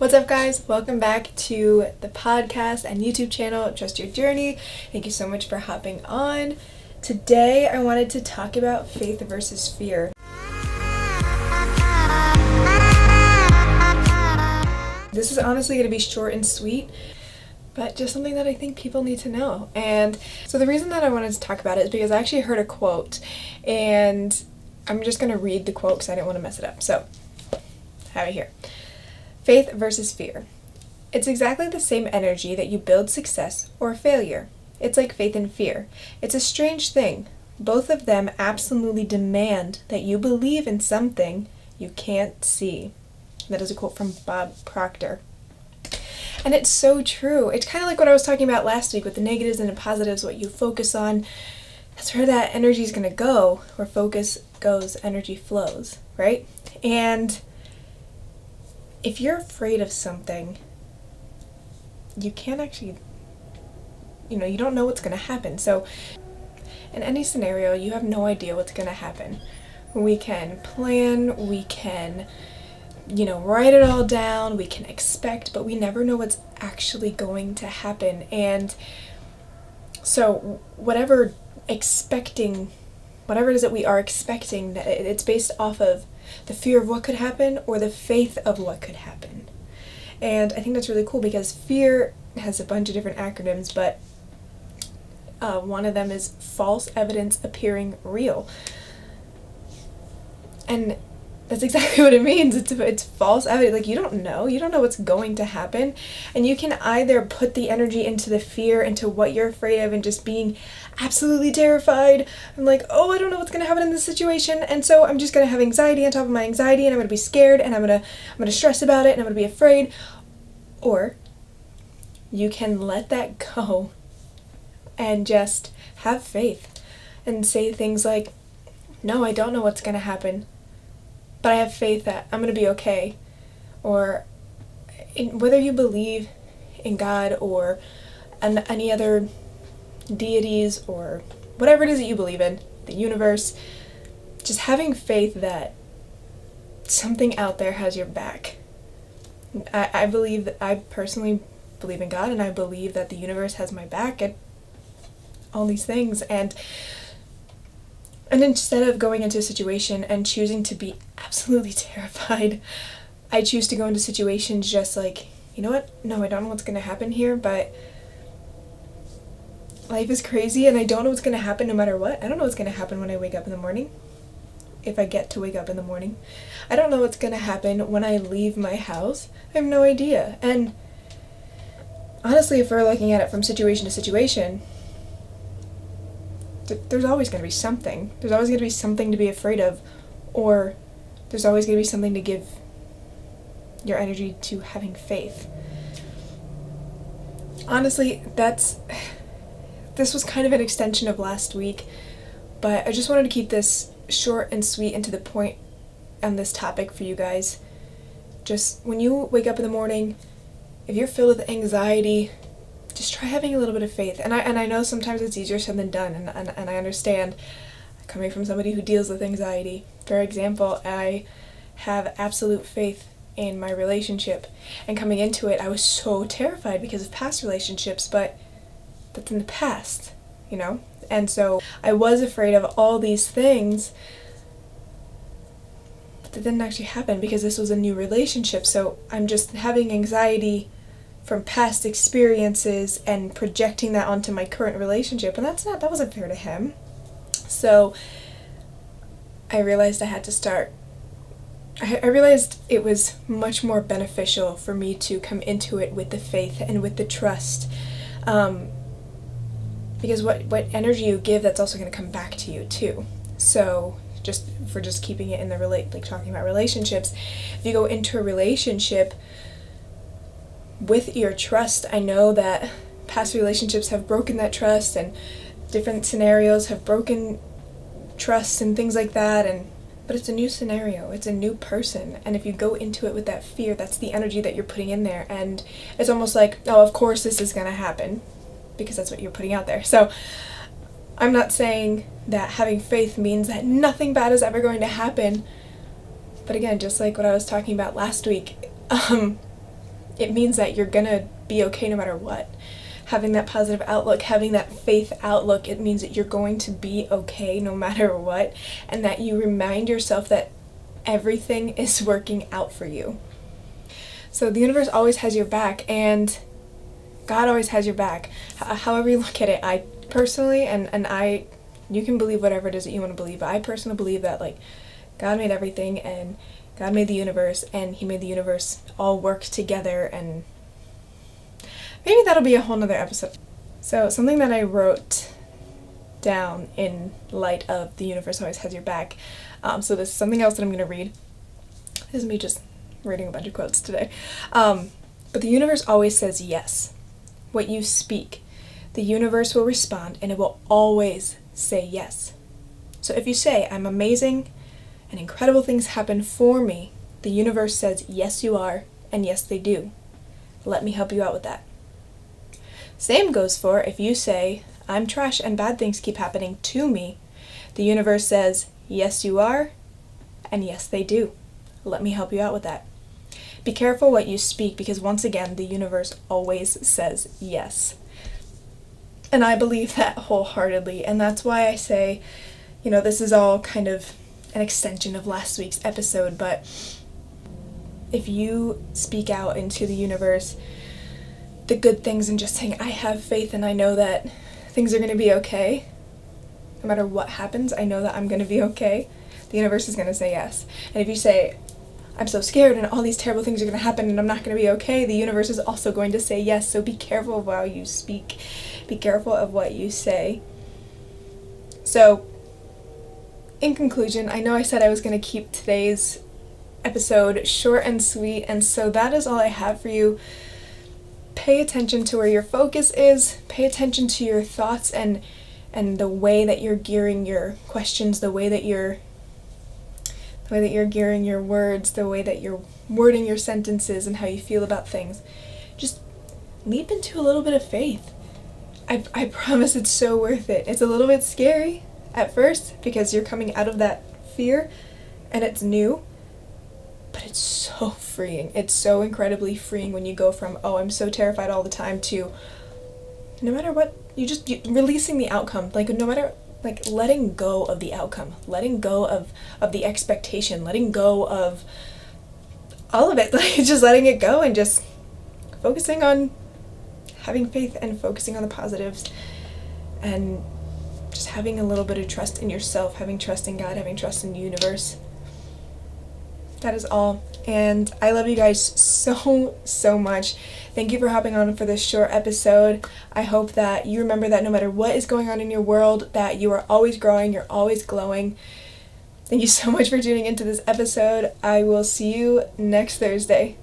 What's up, guys? Welcome back to the podcast and YouTube channel, Trust Your Journey. Thank you so much for hopping on. Today, I wanted to talk about faith versus fear. This is honestly going to be short and sweet, but just something that I think people need to know. And so the reason that I wanted to talk about it is because I actually heard a quote, and I'm just going to read the quote because I didn't want to mess it up. So, I have it here. Faith versus fear. It's exactly the same energy that you build success or failure. It's like faith and fear. It's a strange thing. Both of them absolutely demand that you believe in something you can't see. That is a quote from Bob Proctor. And it's so true. It's kind of like what I was talking about last week with the negatives and the positives, what you focus on. That's where that energy is going to go. Where focus goes, energy flows, right? And if you're afraid of something, you can't actually, you don't know what's going to happen. So in any scenario, you have no idea what's going to happen. We can plan, we can, write it all down, we can expect, but we never know what's actually going to happen. And so whatever it is that we are expecting, it's based off of the fear of what could happen or the faith of what could happen. And I think that's really cool because fear has a bunch of different acronyms, but one of them is false evidence appearing real. And that's exactly what it means. It's false evidence. Like, you don't know what's going to happen. And you can either put the energy into the fear, into what you're afraid of, and just being absolutely terrified. I'm like, oh, I don't know what's going to happen in this situation. And so I'm just going to have anxiety on top of my anxiety, and I'm going to be scared, and I'm going to stress about it, and I'm going to be afraid. Or you can let that go and just have faith and say things like, no, I don't know what's going to happen, but I have faith that I'm going to be okay. Or whether you believe in God or any other deities or whatever it is that you believe in, the universe, just having faith that something out there has your back. I personally believe in God, and I believe that the universe has my back at all these things. And instead of going into a situation and choosing to be absolutely terrified, I choose to go into situations just like, you know what? No, I don't know what's going to happen here, but life is crazy and I don't know what's going to happen no matter what. I don't know what's going to happen when I wake up in the morning, if I get to wake up in the morning. I don't know what's going to happen when I leave my house. I have no idea. And honestly, if we're looking at it from situation to situation, there's always going to be something. There's always going to be something to be afraid of, or there's always going to be something to give your energy to having faith. Honestly, this was kind of an extension of last week, but I just wanted to keep this short and sweet and to the point on this topic for you guys. Just when you wake up in the morning, if you're filled with anxiety, just try having a little bit of faith. And I know sometimes it's easier said than done, and I understand, coming from somebody who deals with anxiety. For example, I have absolute faith in my relationship, and coming into it, I was so terrified because of past relationships, but that's in the past, And so I was afraid of all these things, but that didn't actually happen because this was a new relationship. So I'm just having anxiety from past experiences and projecting that onto my current relationship, and that wasn't fair to him. So I realized I had to start. I realized it was much more beneficial for me to come into it with the faith and with the trust, because what energy you give, that's also going to come back to you too. So just keeping it in the talking about relationships, if you go into a relationship with your trust, I know that past relationships have broken that trust, and different scenarios have broken trust and things like that, but it's a new scenario, it's a new person, and if you go into it with that fear, that's the energy that you're putting in there, and it's almost like, oh, of course this is going to happen, because that's what you're putting out there. So I'm not saying that having faith means that nothing bad is ever going to happen, but again, just like what I was talking about last week, it means that you're gonna be okay no matter what. Having that positive outlook, having that faith outlook, it means that you're going to be okay no matter what, and that you remind yourself that everything is working out for you. So the universe always has your back, and God always has your back. However you look at it, I personally, you can believe whatever it is that you want to believe, but I personally believe that, like, God made everything, and God made the universe, and He made the universe all work together, and maybe that'll be a whole nother episode. So something that I wrote down in light of the universe always has your back. So this is something else that I'm going to read. This is me just reading a bunch of quotes today. But the universe always says yes. What you speak, the universe will respond, and it will always say yes. So if you say, I'm amazing and incredible things happen for me, the universe says, yes you are, and yes they do. Let me help you out with that. Same goes for if you say, I'm trash and bad things keep happening to me, the universe says, yes you are, and yes they do. Let me help you out with that. Be careful what you speak, because once again, the universe always says yes. And I believe that wholeheartedly, and that's why I say, this is all kind of an extension of last week's episode, but if you speak out into the universe the good things and just saying, I have faith and I know that things are going to be okay, no matter what happens, I know that I'm going to be okay, the universe is going to say yes. And if you say, I'm so scared and all these terrible things are going to happen and I'm not going to be okay, the universe is also going to say yes. So be careful of how you speak. Be careful of what you say. So, in conclusion, I know I said I was going to keep today's episode short and sweet, and so that is all I have for you. Pay attention to where your focus is. Pay attention to your thoughts and the way that you're gearing your questions, the way that you're gearing your words, the way that you're wording your sentences, and how you feel about things. Just leap into a little bit of faith. I promise it's so worth it. It's a little bit scary at first because you're coming out of that fear and it's new, but it's so freeing. It's so incredibly freeing when you go from, oh, I'm so terrified all the time, to no matter what, you releasing the outcome. Letting go of the outcome, letting go of the expectation, letting go of all of it, just letting it go and just focusing on having faith and focusing on the positives and just having a little bit of trust in yourself, having trust in God, having trust in the universe. That is all. And I love you guys so, so much. Thank you for hopping on for this short episode. I hope that you remember that no matter what is going on in your world, that you are always growing, you're always glowing. Thank you so much for tuning into this episode. I will see you next Thursday.